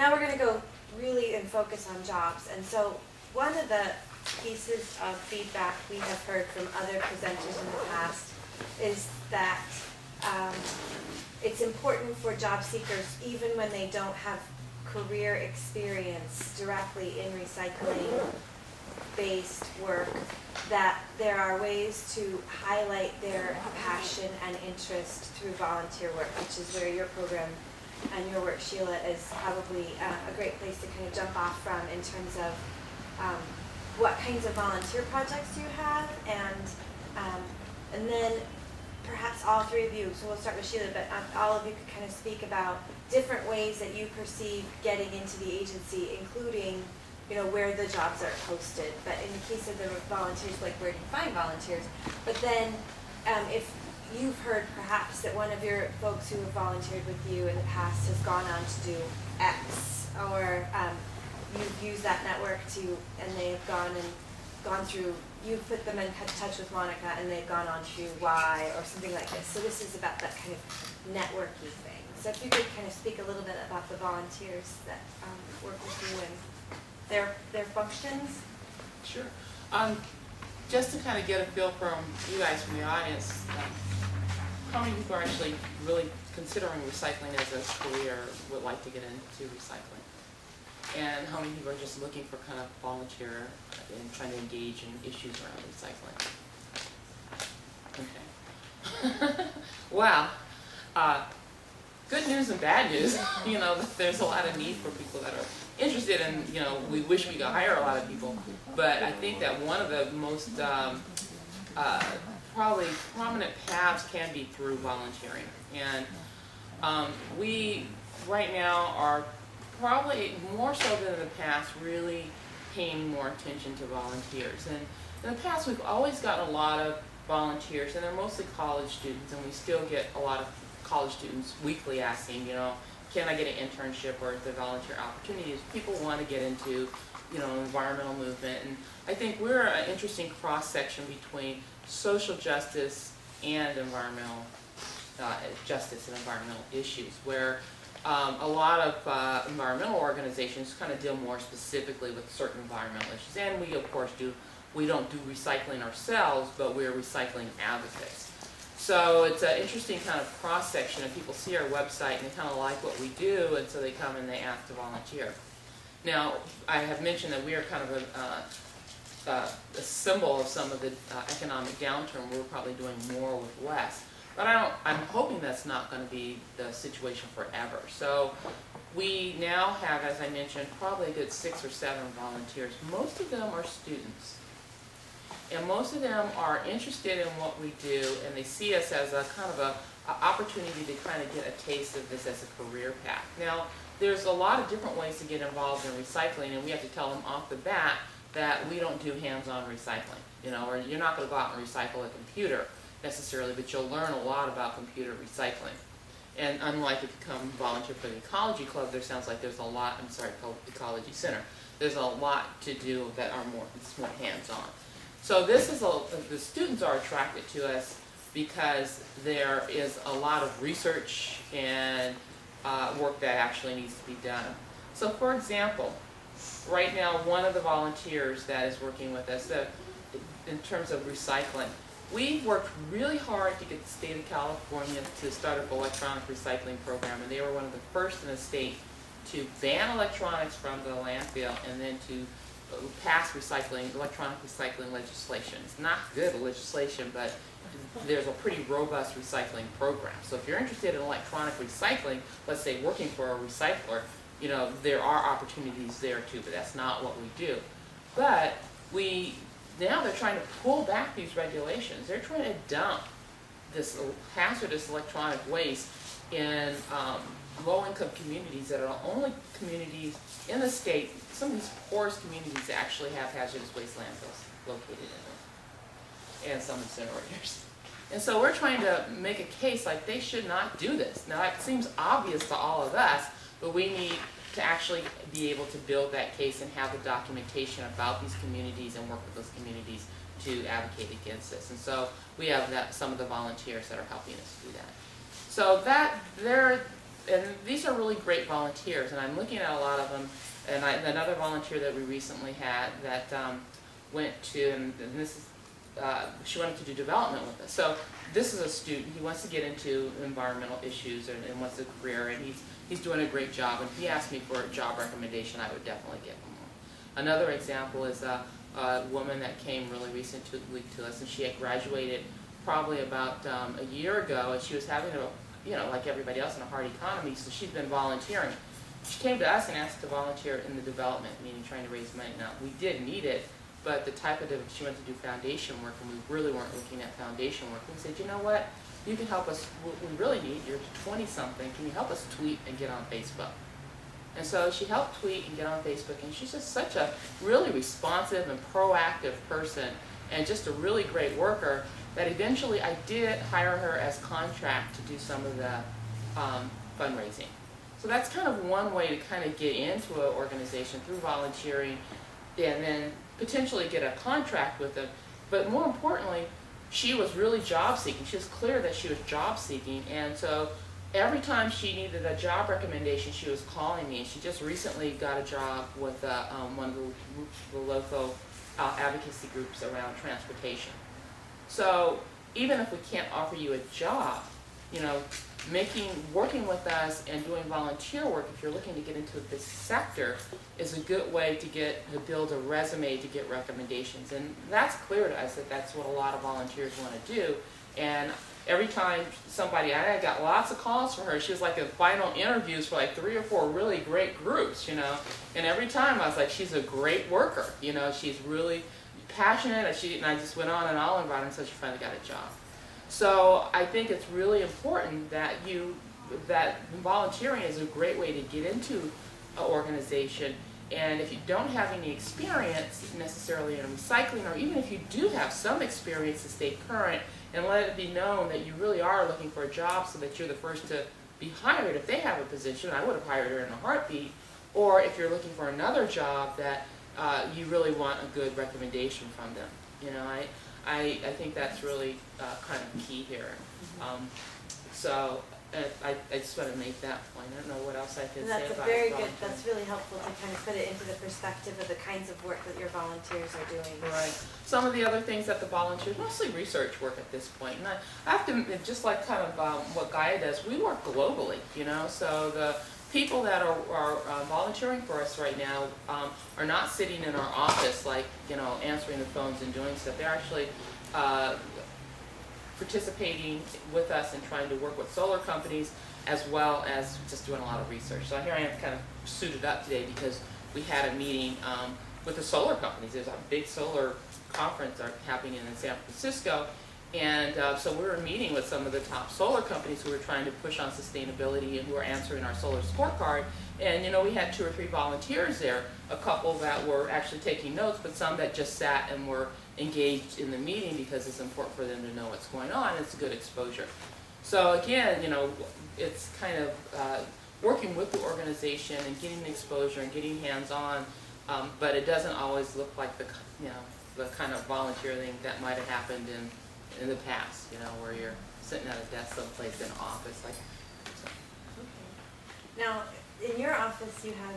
now we're going to go really and focus on jobs. And so one of the pieces of feedback we have heard from other presenters in the past is that it's important for job seekers, even when they don't have career experience directly in recycling-based work, that there are ways to highlight their passion and interest through volunteer work, which is where your program and your work, Sheila, is probably a great place to kind of jump off from in terms of what kinds of volunteer projects you have, and then perhaps all three of you, so we'll start with Sheila, but all of you could kind of speak about different ways that you perceive getting into the agency, including, you know, where the jobs are posted. But in the case of the volunteers, like where do you find volunteers? But then if you've heard perhaps that one of your folks who have volunteered with you in the past has gone on to do X, or you've used that network and they have gone through, you've put them in touch with Monica and they've gone on to Y or something like this. So this is about that kind of networky thing. So if you could kind of speak a little bit about the volunteers that work with you and their functions. Sure. Just to kind of get a feel from you guys, from the audience, how many people are actually really considering recycling as a career, would like to get into recycling? And how many people are just looking for kind of volunteer and trying to engage in issues around recycling? Okay. Wow. Good news and bad news. You know, there's a lot of need for people that are interested in, you know, we wish we could hire a lot of people, but I think that one of the most probably prominent paths can be through volunteering. And we right now are probably more so than in the past really paying more attention to volunteers. And in the past we've always gotten a lot of volunteers, and they're mostly college students, and we still get a lot of college students weekly asking, you know, can I get an internship or the volunteer opportunities? People want to get into, you know, environmental movement, and I think we're an interesting cross-section between social justice and environmental justice and environmental issues, where a lot of environmental organizations kind of deal more specifically with certain environmental issues, and we of course we don't do recycling ourselves, but we're recycling advocates. So it's an interesting kind of cross-section, and people see our website and they kind of like what we do, and so they come and they ask to volunteer. Now, I have mentioned that we are kind of a symbol of some of the economic downturn. We're probably doing more with less. But I'm hoping that's not going to be the situation forever. So we now have, as I mentioned, probably a good 6 or 7 volunteers. Most of them are students. And most of them are interested in what we do, and they see us as a kind of a opportunity to kind of get a taste of this as a career path. Now, there's a lot of different ways to get involved in recycling, and we have to tell them off the bat that we don't do hands-on recycling. You know, or you're not going to go out and recycle a computer necessarily, but you'll learn a lot about computer recycling. And unlike if you come volunteer for the Ecology Club, there sounds like there's a lot, Ecology Center, there's a lot to do that are it's more hands-on. So this is the students are attracted to us because there is a lot of research and work that actually needs to be done. So for example, right now one of the volunteers that is working with us, in terms of recycling, we worked really hard to get the state of California to start up an electronic recycling program, and they were one of the first in the state to ban electronics from the landfill and then to pass electronic recycling legislation. It's not good legislation, but there's a pretty robust recycling program. So if you're interested in electronic recycling, let's say working for a recycler, you know, there are opportunities there too, but that's not what we do. But now they're trying to pull back these regulations. They're trying to dump this hazardous electronic waste in low-income communities that are the only communities in the state. Some of these poorest communities actually have hazardous waste landfills located in them, and some incinerators. And so we're trying to make a case like they should not do this. Now it seems obvious to all of us, but we need to actually be able to build that case and have the documentation about these communities and work with those communities to advocate against this. And so we have some of the volunteers that are helping us do that. So and these are really great volunteers, and I'm looking at a lot of them. And another volunteer that we recently had that went to, and this is, she wanted to do development with us. So this is a student, he wants to get into environmental issues and wants a career, and he's doing a great job. And if he asked me for a job recommendation, I would definitely give him one. Another example is a woman that came really recently to us, and she had graduated probably about a year ago, and she was having a, you know, like everybody else in a hard economy, so she's been volunteering. She came to us and asked to volunteer in the development, meaning trying to raise money. Now, we did need it, but the type of, she went to do foundation work, and we really weren't looking at foundation work. We said, you know what, you can help us, we really need, you're 20-something, can you help us tweet and get on Facebook? And so she helped tweet and get on Facebook, and she's just such a really responsive and proactive person, and just a really great worker, that eventually I did hire her as contract to do some of the fundraising. So that's kind of one way to kind of get into an organization through volunteering, and then potentially get a contract with them. But more importantly, she was really job seeking. She was clear that she was job seeking, and so every time she needed a job recommendation, she was calling me. She just recently got a job with one of the local advocacy groups around transportation. So even if we can't offer you a job, you know, working with us and doing volunteer work, if you're looking to get into this sector, is a good way to build a resume to get recommendations. And that's clear to us that that's what a lot of volunteers want to do. And every time I got lots of calls from her. She was like in final interviews for like 3 or 4 really great groups, you know. And every time I was like, she's a great worker, you know. She's really passionate, and I just went on and on about it until she finally got a job. So I think it's really important that volunteering is a great way to get into an organization. And if you don't have any experience necessarily in recycling, or even if you do have some experience, to stay current and let it be known that you really are looking for a job, so that you're the first to be hired. If they have a position, I would have hired her in a heartbeat. Or if you're looking for another job, that you really want a good recommendation from them. You know, I think that's really kind of key here. So I just want to make that point. I don't know what else I can say about it. That's really helpful to kind of put it into the perspective of the kinds of work that your volunteers are doing. Right. Some of the other things that the volunteers, mostly research work at this point. And I have to, just like kind of what Gaia does, we work globally, you know. So the people that are volunteering for us right now are not sitting in our office, like, you know, answering the phones and doing stuff. They're actually participating with us and trying to work with solar companies, as well as just doing a lot of research. So here I am kind of suited up today because we had a meeting with the solar companies. There's a big solar conference happening in San Francisco, and so we were meeting with some of the top solar companies who are trying to push on sustainability and who are answering our solar scorecard. And, you know, we had 2 or 3 volunteers there, a couple that were actually taking notes, but some that just sat and were engaged in the meeting because it's important for them to know what's going on. It's good exposure. So again, you know, it's kind of working with the organization and getting the exposure and getting hands-on, but it doesn't always look like the kind of volunteer thing that might have happened in the past, you know, where you're sitting at a desk someplace in an office. Like, so. Okay. Now, in your office, you have